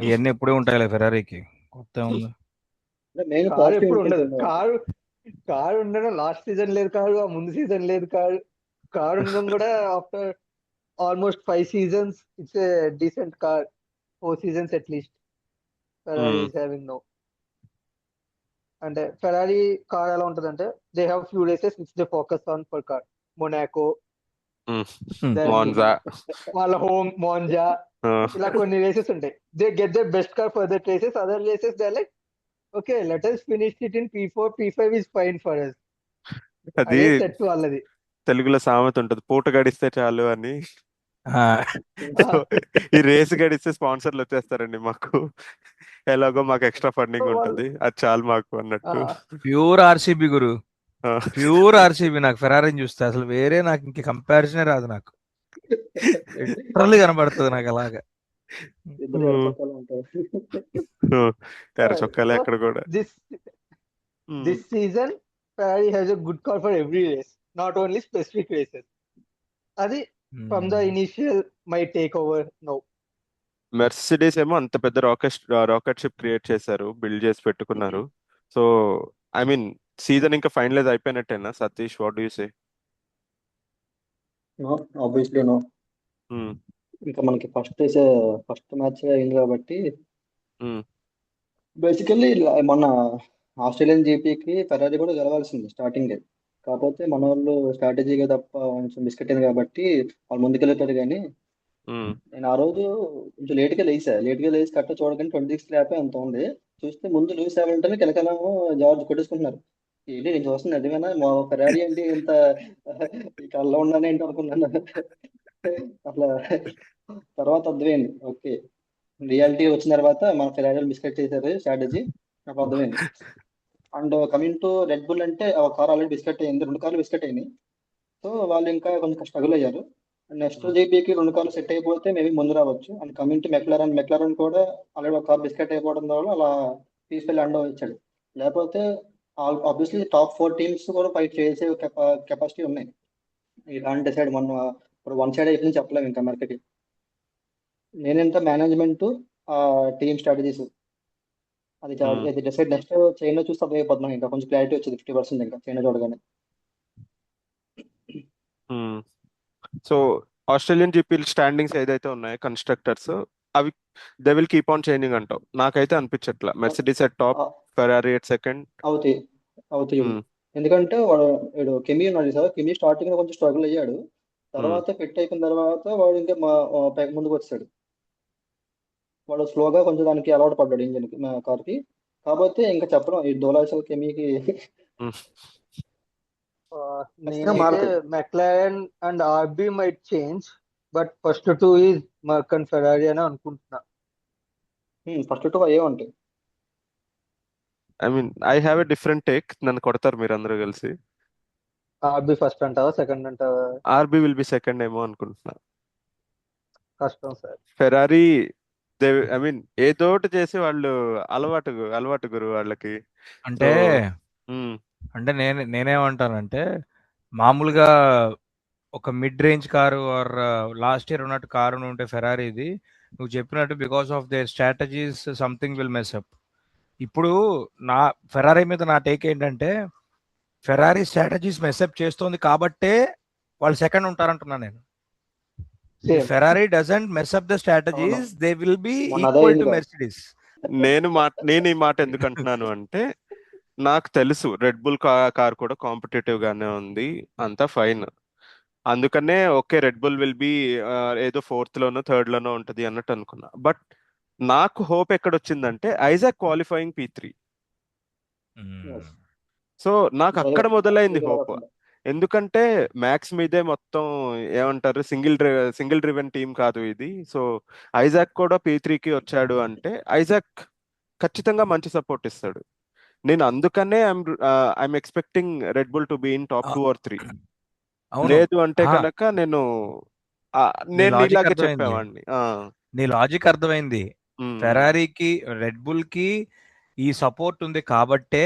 [SPEAKER 4] అవన్నీ ఎప్పుడే ఉంటాయి ఫెరారీకి, కొత్త ఉంది.
[SPEAKER 5] మెయిన్
[SPEAKER 1] కారు ఎప్పుడు ఉండదు. కారు ఉండడం లాస్ట్ సీజన్ లేదు, కారు ఆ ముందు సీజన్ లేదు, కారు ఉండడం కూడా after almost 5 seasons it's a decent car. 4 seasons at least Ferrari is having no. అంటే ఫెరారీ కార్ ఎలా ఉంటది అంటే, they have few races which they focus on for car. Monaco, వాళ్ళ హోమ్ మోంజా, ఇలా కొన్ని రేసెస్ ఉంటాయి. They get the best car for that races. Other races they like okay let us finish it in P4, P5 is fine for us.
[SPEAKER 2] అది
[SPEAKER 1] అదే set వాళ్ళది.
[SPEAKER 2] తెలుగులో సామెత ఉంటుంది, పూట గడిస్తే చాలు అని. ఈ రేసు గడిస్తే స్పాన్సర్లు వచ్చేస్తారండి మాకు, ఎలాగో మాకు ఎక్స్ట్రా ఫండింగ్ ఉంటుంది, అది చాలు మాకు అన్నట్టు.
[SPEAKER 4] ప్యూర్ ఆర్సీబీ గురు, ప్యూర్ ఆర్సీబీ. నాకు ఫెరారీని చూస్తే అసలు వేరే నాకు ఇంక కంపారిజనే రాదు. నాకు లిటరల్లీ కనబడుతుంది నాకు అలాగా.
[SPEAKER 2] ఎర్ర చొక్కాలే అక్కడ కూడా.
[SPEAKER 1] This season Ferrari has a good car for every race, not only specific races. అది from the initial my takeover now.
[SPEAKER 2] Mercedes ఏమో అంత పెద్ద రాకెట్ షిప్ క్రియేట్ చేశారు, బిల్డ్ చేసి పెట్టుకున్నారు. సో ఐ మీన్ సీజన్ ఇంకా ఫైనలైజ్ అయిపోయినట్టేనా Satish? What do you say?
[SPEAKER 5] No, obviously no. ఇంకా మనకి ఫస్ట్ మ్యాచ్ అయింది కాబట్టి బేసికల్లీ మొన్న ఆస్ట్రేలియన్ జీపీకి ఫెరారీ కూడా గెలవాల్సింది స్టార్టింగ్. కాకపోతే మన వాళ్ళు స్ట్రాటజీగా తప్ప కొంచెం బిస్కెట్ అయింది కాబట్టి వాళ్ళు ముందుకెళ్ళిపోయారు. కానీ నేను ఆ రోజు కొంచెం లేట్గా లేచి కట్ట చూడగానే 26 ల్యాప్ అంత ఉంది. చూస్తే ముందు లూయిస్ హ్యామిల్టన్ కిలకలేమో జార్జ్ కొట్టేసుకుంటున్నారు. ఏంటి నేను చూస్తుంది నిజమేనా? మా ఫెరారీ ఏంటి ఇంత ఈ కళ్ళలో ఉన్నాను ఏంటి అనుకున్నాను. అట్లా తర్వాత అర్థమైంది, ఓకే రియాలిటీ వచ్చిన తర్వాత మన ఫెరారీ బిస్కెట్ చేశారు స్ట్రాటజీ, నాకు అర్థమైంది. And coming to red bull అంటే ఒక కార్ ఆల్రెడీ బిస్కెట్ అయింది, 2 కార్లు బిస్కెట్ అయినాయి. సో వాళ్ళు ఇంకా కొంచెం స్ట్రగుల్ అయ్యారు. నెక్స్ట్ జీపీకి 2 కార్లు సెట్ అయిపోతే మేబీ ముందు రావచ్చు. అండ్ కమింగ్ టు మెక్లారన్ కూడా ఆల్రెడీ ఒక కార్ బిస్కెట్ అయిపోవడం వల్ల అలా తీసుకెళ్ళి అండో ఇచ్చాడు. లేకపోతే ఆబ్వియస్లీ టాప్ 4 టీమ్స్ కూడా ఫైట్ చేసే కెపాసిటీ ఉన్నాయి. ఈ కాంట్ డిసైడ్ ఇప్పుడు వన్ సైడ్ అయిపోయింది చెప్పలేము ఇంకా మార్కెట్. నేనంత మేనేజ్మెంట్ టీమ్ స్ట్రాటజీస్ అది అది డిసైడ్ నెక్స్ట్ చైనా చూస్తే అర్థమైపోతున్నాను. ఇంకా కొంచెం క్లారిటీ వచ్చింది 50% ఇంకా చైనా చూడగానే.
[SPEAKER 2] సో ఆస్ట్రేలియన్ జీపీ స్టాండింగ్స్ ఏదైతే ఉన్నాయో కన్స్ట్రక్టర్స్ అవి they will keep on changing అంటావు. నాకైతే అనిపించట్లా. Mercedes at top, Ferrari at second.
[SPEAKER 5] అవుతాయి ఎందుకంటే వాడు కెమీ ఉన్నాడు సార్. కెమీ స్టార్టింగ్ లో కొంచెం స్ట్రగుల్ అయ్యాడు. తర్వాత ఫిట్ అయిపోయిన తర్వాత వాడు ఇంకా ముందుకు వచ్చాడు. వాడు స్లోగా కొంచెం దానికి అలవాటు పడ్డాడు ఇంజిన్ కార్ కి. కాకపోతే ఇంకా చెప్పడం ఈ డోలాసల్ కెమీకి
[SPEAKER 1] నేనైతే
[SPEAKER 5] మారుతుంది.
[SPEAKER 1] McLaren and RB might change, but first 2 is మర్క్ and Ferrari అని అనుకుంటున్నా.
[SPEAKER 5] ఫస్ట్ 2 అయ్యే ఉంటాయి.
[SPEAKER 2] I mean I have a different take. నన్ను కొడతారు మీరు అందరూ కలిసి.
[SPEAKER 1] ఆర్బీ ఫస్ట్ అంటావా సెకండ్ అంటావా?
[SPEAKER 2] ఆర్బీ విల్ బి సెకండ్ ఏమో అనుకుంటున్నా.
[SPEAKER 1] కష్టం సార్.
[SPEAKER 2] ఫెరారీ ఐ మీన్ ఏదోటి చేసి వాళ్ళు అలవాటు గురు వాళ్ళకి.
[SPEAKER 4] అంటే
[SPEAKER 2] మ్మ్.
[SPEAKER 4] అంటే నేనేమంటానంటే మామూలుగా ఒక mid range car or last year ఉన్నట్టు కారు ఉంటే ఫెరారీది నువ్వు చెప్పినట్టు because of their strategies something will mess up. ఇప్పుడు నా ఫెరారీ మీద నా టేక్ ఏంటంటే ఫెరారీ స్ట్రాటజీస్ మెస్అప్ చేస్తోంది కాబట్టే వాళ్ళు సెకండ్ ఉంటారంటున్నా నేను.
[SPEAKER 1] Same.
[SPEAKER 4] Ferrari doesn't mess up the strategies, they will be
[SPEAKER 5] మొన్న అదే
[SPEAKER 4] ఈక్వల్
[SPEAKER 5] అయింది
[SPEAKER 4] టు
[SPEAKER 5] కదా.
[SPEAKER 4] మెర్సిడీస్.
[SPEAKER 2] నేను ఈ మాట ఎందుకు అంటున్నాను అంటే నాకు తెలుసు రెడ్ బుల్ కార్ కూడా కాంపిటేటివ్ గానే ఉంది, అంతా ఫైన్. అందుకనే okay red bull will be ఏదో 4th లోనో 3rd లోనో ఉంటది అన్నట్టు అనుకున్నా. బట్ నాకు హోప్ ఎక్కడొచ్చిందంటే ఐజాక్ క్వాలిఫైయింగ్ P3. సో నాకు అక్కడ మొదలైంది హోప్. ఎందుకంటే మ్యాక్స్ మీదే మొత్తం ఏమంటారు సింగిల్ డ్రివెన్ టీం కాదు ఇది. సో ఐజాక్ కూడా P3కి వచ్చాడు అంటే ఐజాక్ ఖచ్చితంగా మంచి సపోర్ట్ ఇస్తాడు. నేను అందుకనే I'm expecting red bull to be in top 2 or 3. లేదు అంటే కనుక నేను ఇలాగే చెప్పేవాడిని.
[SPEAKER 4] నీ లాజిక్ అర్థమైంది. ఫెరారీకి రెడ్ బుల్ కి ఈ సపోర్ట్ ఉంది కాబట్టే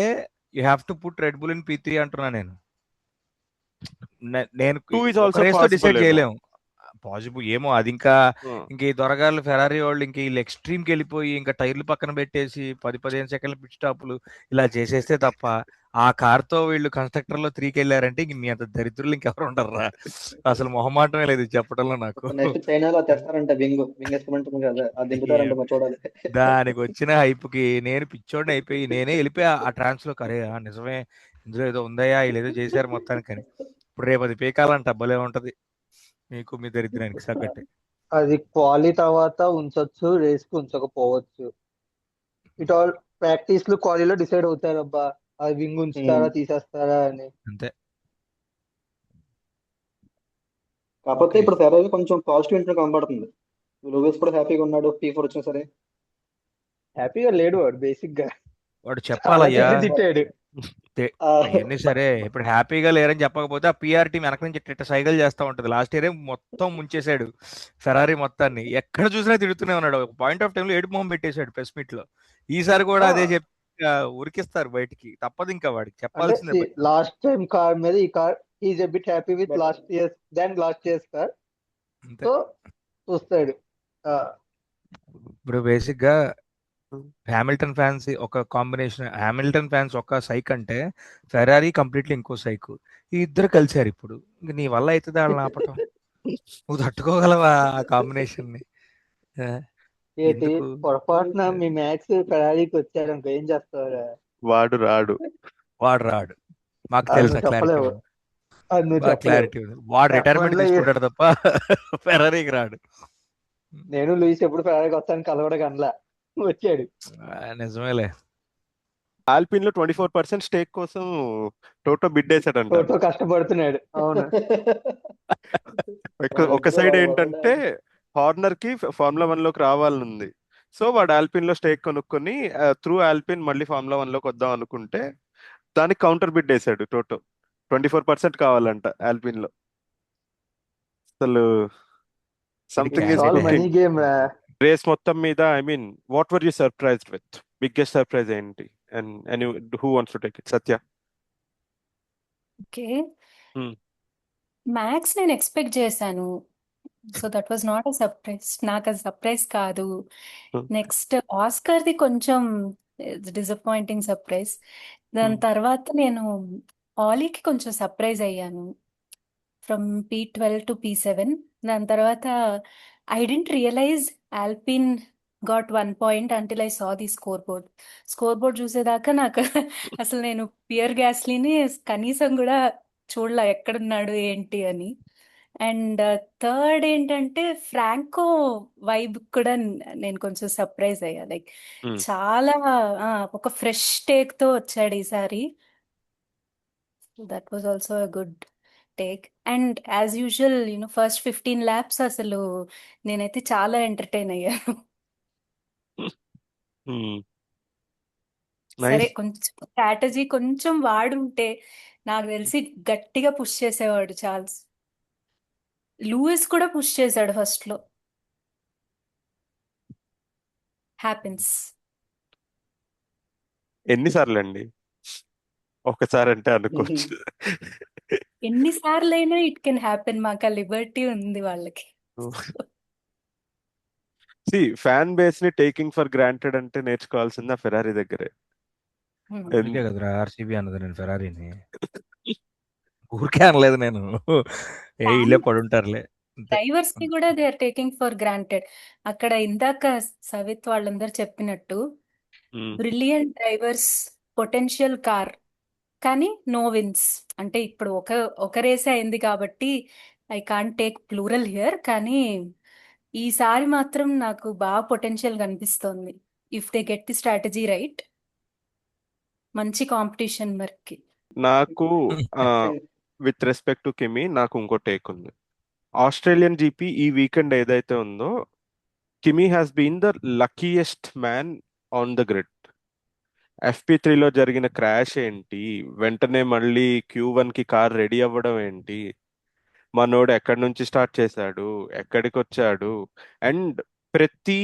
[SPEAKER 4] you have to put red bull in P3 అంటున్నా నేను. నేను డిసైడ్ చేయలేము. పాసిబుల్ ఏమో అది ఇంకా ఈ దొరగాళ్ళు ఫెరారీ వాళ్ళు ఇంక వీళ్ళు ఎక్స్ట్రీమ్కి వెళ్ళిపోయి ఇంకా టైర్లు పక్కన పెట్టేసి 10-15 సెకండ్ల పిట్ స్టాప్లు ఇలా చేసేస్తే తప్ప ఆ కార్తో వీళ్ళు కన్స్ట్రక్టర్ లో 3కి వెళ్ళారంటే ఇంక మీ అంత దరిద్రులు ఇంకెవరు ఉండరా? అసలు మొహమాటమే లేదు చెప్పడంలో నాకు.
[SPEAKER 5] చైనాలో తెస్తారంటే చూడాలి.
[SPEAKER 4] దానికి వచ్చిన హైప్కి నేను పిచ్చోడిని అయిపోయి నేనే వెళ్ళిపోయి ఆ ట్రాన్స్ లో కరే నిజమే ఇందులో ఏదో ఉందయ్యా వీళ్ళు ఏదో చేశారు మొత్తానికని. ఇప్పుడు రేపు అది పీకాలంట భలే ఉంటది మీకు మీ దరిద్రానికి తగ్గట్టే.
[SPEAKER 1] అది క్వాలి తర్వాత ఉంచొచ్చు, రేస్ కు ఉంచకపోవచ్చు. ఇట్ ఆల్ ప్రాక్టీస్ లో క్వాలీలో డిసైడ్ అవుతారు అబ్బా అది వింగ్ ఉంచుతారా తీసేస్తారా అని.
[SPEAKER 4] అంతే.
[SPEAKER 5] కాకపోతే ఇప్పుడు ఫెరారీ కొంచెం పాజిటివ్ ఇంట్లో కనబడుతుంది. లూయిస్ కూడా హ్యాపీగా ఉన్నాడు P4 వచ్చినా సరే.
[SPEAKER 1] హ్యాపీగా లేడు వాడు బేసిక్ గా.
[SPEAKER 4] వాడు చెప్పాలయ్యా
[SPEAKER 1] తిట్టాడు.
[SPEAKER 4] అవన్నీ సరే ఇప్పుడు హ్యాపీగా లేరని చెప్పకపోతే ఆ పిఆర్ టీం వెనక నుంచి ఇట్ట సైకిల్ చేస్తూ ఉంటది. లాస్ట్ ఇయర్ మొత్తం ముంచేశాడు ఫెరారీ మొత్తాన్ని, ఎక్కడ చూసినా తిడుతూనే ఉన్నాడు. ఒక పాయింట్ ఆఫ్ టైం లో ఏడుపు మొహం పెట్టేశాడు ప్రెస్ మీట్ లో. ఈసారి కూడా అదే చెప్పి ఉరికిస్తారు బయటికి, తప్పదు ఇంకా వాడికి చెప్పాల్సిందే.
[SPEAKER 1] లాస్ట్ టైం కార్ మీద ఈ car is a bit happy with last years car. So చూస్తాడు.
[SPEAKER 4] ఇప్పుడు బేసిక్ గా హ్యామిల్టన్ ఫ్యాన్స్ ఒక కాంబినేషన్, హ్యామిల్టన్ ఫ్యాన్స్ ఒక సైక్ అంటే ఫెరారీ కంప్లీట్లీ ఇంకో సైక్. ఈ ఇద్దరు కలిసారు ఇప్పుడు. ఇంక నీ వల్ల అవుతుంది వాళ్ళని ఆపటం? నువ్వు తట్టుకోగలవా ఆ కాంబినేషన్ ని?
[SPEAKER 1] పొరపాటున మీ మ్యాక్స్ ఫెరారీకి వచ్చారు ఏం చేస్తారా?
[SPEAKER 2] వాడు రాడు
[SPEAKER 4] మాకు తెలుసు క్లారిటీ ఉంది. వాడు రిటైర్మెంట్ తీసుకుంటాడు తప్ప ఫెరారీకి రాడు.
[SPEAKER 1] నేను లూయిస్ ఎప్పుడు ఫెరారీకి వస్తాను కలవడం అనలా, వచ్చాడు.
[SPEAKER 4] నిజమేలే.
[SPEAKER 2] ఆల్పిన్ లో 24% స్టేక్ కోసం టోటో బిడ్ వేసాడంట.
[SPEAKER 1] టోటో కష్టపడుతున్నాడు. అవును.
[SPEAKER 2] ఒక సైడ్ ఏంటంటే హార్నర్ కి ఫార్ములా 1 లోకి రావాలనుంది. సో వాడు ఆల్పిన్ లో స్టేక్ కొనుక్కొని త్రూ ఆల్పిన్ మళ్ళీ ఫార్ములా 1 లోకి వద్దాం అనుకుంటే దానికి కౌంటర్ బిడ్ వేసాడు టోటో. 24% కావాలంట ఆల్పిన్ లో. అసలు
[SPEAKER 4] ఇది
[SPEAKER 2] something
[SPEAKER 1] it's
[SPEAKER 2] is
[SPEAKER 1] all
[SPEAKER 4] candidate
[SPEAKER 1] money
[SPEAKER 2] cooking
[SPEAKER 1] game.
[SPEAKER 2] Race మొత్తం మీద. I mean what were you surprised with? Biggest surprise ఏంటి? And who wants to take it? Satya.
[SPEAKER 3] Okay,
[SPEAKER 2] Hmm.
[SPEAKER 3] Maths నేను expect చేశాను. So that was not a surprise. నాకు అది surprise కాదు.
[SPEAKER 2] Hmm.
[SPEAKER 3] Next ఆస్కర్ది కొంచెం disappointing surprise. దాని
[SPEAKER 2] Hmm.
[SPEAKER 3] తర్వాత నేను ఆలీకి కొంచెం సర్ప్రైజ్ అయ్యాను, ఫ్రమ్ P12 to P7. దాని తర్వాత I didn't realise Alpine got 1 point until I saw the score board చూసేదాకా నాకు అసలు నేను పియర్ గ్యాస్లీని కనీసం కూడా చూడలే ఎక్కడున్నాడు ఏంటి అని. అండ్ థర్డ్ ఏంటంటే ఫ్రాంకో వైబ్ కూడా నేను కొంచెం సర్ప్రైజ్ అయ్యా. Like
[SPEAKER 2] Hmm.
[SPEAKER 3] చాలా ఒక ఫ్రెష్ టేక్ తో వచ్చాడు ఈసారి. That was also a good take. And as usual first 15 laps అసలు నేనైతే చాలా ఎంటర్టైన్ అయ్యాను.
[SPEAKER 2] Hmm.
[SPEAKER 3] సరే,
[SPEAKER 2] Nice.
[SPEAKER 3] కొంచెం స్ట్రాటజీ కొంచెం వాడుంటే నాకు తెలిసి గట్టిగా పుష్ చేసేవాడు చార్ల్స్. లూయిస్ కూడా పుష్ చేశాడు ఫస్ట్ లో. హ్యాపెన్స్.
[SPEAKER 2] ఎన్నిసార్లు అండి? ఒకసారి అంటే అనుకోవచ్చు.
[SPEAKER 3] ఎన్నిసార్లైనా ఇట్ కెన్ హ్యాపెన్. మాకు ఆ లిబర్టీ ఉంది వాళ్ళకి.
[SPEAKER 2] ఫ్యాన్ బేస్ ని టేకింగ్ ఫర్ గ్రాంటెడ్ అంటే నేర్చుకోవాల్సింది ఆ ఫెరారీ దగ్గరే.
[SPEAKER 4] అందుకే కదరా ఆర్సీబీ అన్నది నేను ఫెరారీని. ఊరికే అనలేదు నేను. ఇల్లే పడుంటారులే అంతే.
[SPEAKER 3] డ్రైవర్స్ కి కూడా they are taking for granted. అక్కడ ఇందాక సవిత్ వాళ్ళందరూ చెప్పినట్టు
[SPEAKER 2] Hmm.
[SPEAKER 3] Brilliant drivers, potential car, కానీ నో విన్స్. అంటే ఇప్పుడు ఒక రేసే అయింది కాబట్టి I can't take plural here, కానీ ఈసారి మాత్రం నాకు బాగా పొటెన్షియల్ కనిపిస్తోంది. If they get the strategy right, మంచి కాంపిటీషన్ మరికి.
[SPEAKER 2] నాకు విత్ రెస్పెక్ట్ టు కిమీ నాకు ఇంకో టేక్ ఉంది. ఆస్ట్రేలియన్ జీపీ ఈ వీకెండ్ ఏదైతే ఉందో, Kimi has been the luckiest man on the grid. FP3లో జరిగిన క్రాష్ ఏంటి, వెంటనే మళ్ళీ Q1 కి కార్ రెడీ అవ్వడం ఏంటి, మనోడు ఎక్కడి నుంచి స్టార్ట్ చేశాడు, ఎక్కడికి వచ్చాడు, అండ్ ప్రతి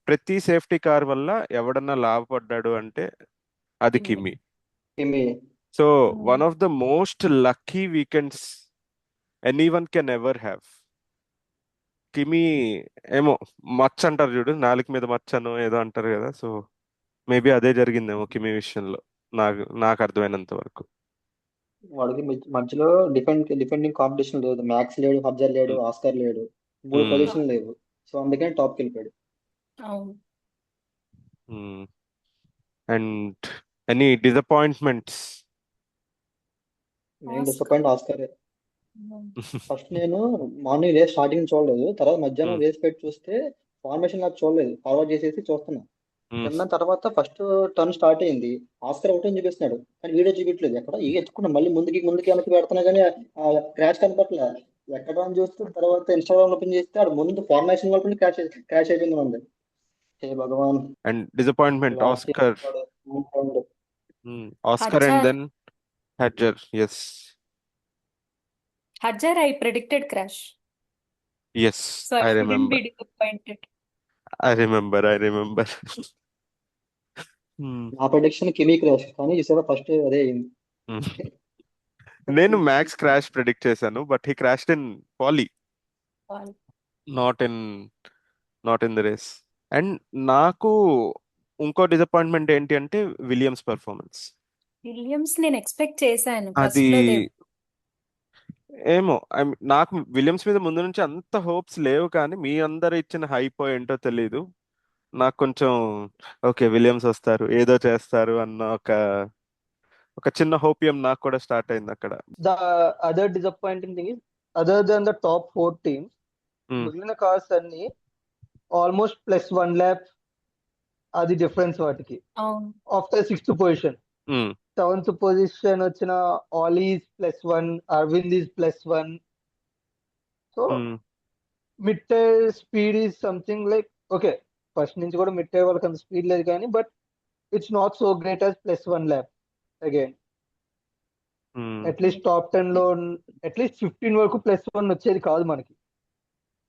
[SPEAKER 2] ప్రతి సేఫ్టీ కార్ వల్ల ఎవడన్నా లాభపడ్డాడు అంటే అది Kimi. So one of the most lucky weekends anyone can ever have. Kimi ఏమో మచ్చ అంటారు చూడు, నాలుగు మీద మచ్చను ఏదో అంటారు కదా. సో మేబీ అదే జరిగిందేమో కిమీ విషయంలో, నాకు అర్థమైనంత వరకు.
[SPEAKER 5] వాడికి మధ్యలో డిఫెండింగ్ కాంపిటీషన్ లేదు. మ్యాక్స్ లేడు, హబ్జర్ లేడు, ఆస్కర్ లేడు, 3 పొజిషన్ లేవు. సో అందుకని టాప్కి వెళ్ళిపోయాడు.
[SPEAKER 3] అవును.
[SPEAKER 2] And any disappointments?
[SPEAKER 5] నేను డిసప్పాయింట్ ఆస్కర్. ఫస్ట్ నేను మార్నింగ్ రేస్ స్టార్టింగ్ చూడలేదు, తర్వాత మధ్యాహ్నం రేస్ పెట్టి చూస్తే ఫార్మేషన్ నాకు చూడలేదు, ఫార్వర్డ్ చేసేసి చూస్తున్నా. తిన్న తర్వాత ఫస్ట్ టర్న్ స్టార్ట్ అయింది, ఆస్కర్ ఒకటే చూపిస్తున్నాడు కానీ వీడియో చూపించలేదు. ఎక్కడ ఎత్తుకున్నా మళ్ళీ ముందుకి వెనక్కి పెడుతున్నా కానీ క్రాష్ కనపట్లే. ఎక్కడ అని చూస్తే తర్వాత ఇన్స్టాగ్రామ్ ఓపెన్ చేస్తే ఆడు ముందు ఫార్మేషన్ వరకు క్రాష్ అయిపోయింది ఉంది. హే భగవాన్.
[SPEAKER 2] And disappointment Oscar. Oscar and then Hadjar. Yes,
[SPEAKER 3] Hadjar I predicted crash.
[SPEAKER 2] yes,
[SPEAKER 3] So I
[SPEAKER 2] I
[SPEAKER 3] shouldn't
[SPEAKER 2] remember.
[SPEAKER 3] be disappointed.
[SPEAKER 2] I remember.
[SPEAKER 5] నా ప్రెడిక్షన్ కిమీ క్రాష్, కానీ ఈసారి ఫస్ట్ అదే అయింది.
[SPEAKER 2] నేను మ్యాక్స్ క్రాష్ ప్రెడిక్ట్ చేశాను, but he crashed in quali, not in the race. And నాకు ఇంకో disappointment ఏంటి అంటే విలియమ్స్ పర్ఫార్మెన్స్.
[SPEAKER 3] విలియమ్స్ నేను ఎక్స్పెక్ట్ చేశాను
[SPEAKER 2] అది
[SPEAKER 3] ఫస్ట్ లో.
[SPEAKER 2] ఏమో నాకు విలియమ్స్ మీద ముందు నుంచి అంత హోప్స్ లేవు, కానీ మీ అందరు ఇచ్చిన హైప్ ఏంటో తెలీదు. నాకు కొంచెం ఓకే విలియమ్స్ వస్తారు, ఏదో చేస్తారు అన్న ఒక చిన్న హోపియం నాకు కూడా స్టార్ట్ అయింది అక్కడ.
[SPEAKER 1] The other disappointing thing is, other than the top 4 teams, మిగిలిన కార్స్ అన్ని ఆల్మోస్ట్ +1 lap అది డిఫరెన్స్ వాటికి. After 6th position, 7th position వచ్చిన Ollie is +1, Arvind is +1. So mid tier speed is something like, okay first నుంచి కూడా mid tier వాళ్ళకి అంత speed లేదు కానీ, but it's not so great as +1 lap again. At least top 10 లో at least 15 వరకు +1 వచ్చేది కాదు మనకి.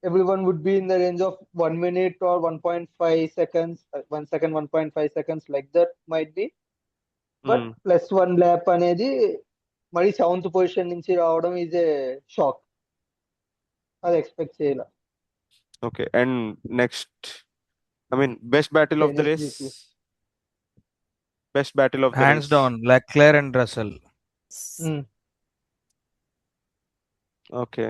[SPEAKER 1] Everyone would be in the range of 1 minute or 1.5 seconds, 1 second, 1.5 seconds, like that might be. But +1 lap అనేది మరి 7th పొజిషన్ నుంచి రావడం is a shock. అది ఎక్స్పెక్ట్ చేయాల.
[SPEAKER 2] Okay, and next I mean best battle of the race, best battle of the
[SPEAKER 4] hands
[SPEAKER 2] race.
[SPEAKER 4] Down Leclerc and Russell.
[SPEAKER 2] Okay,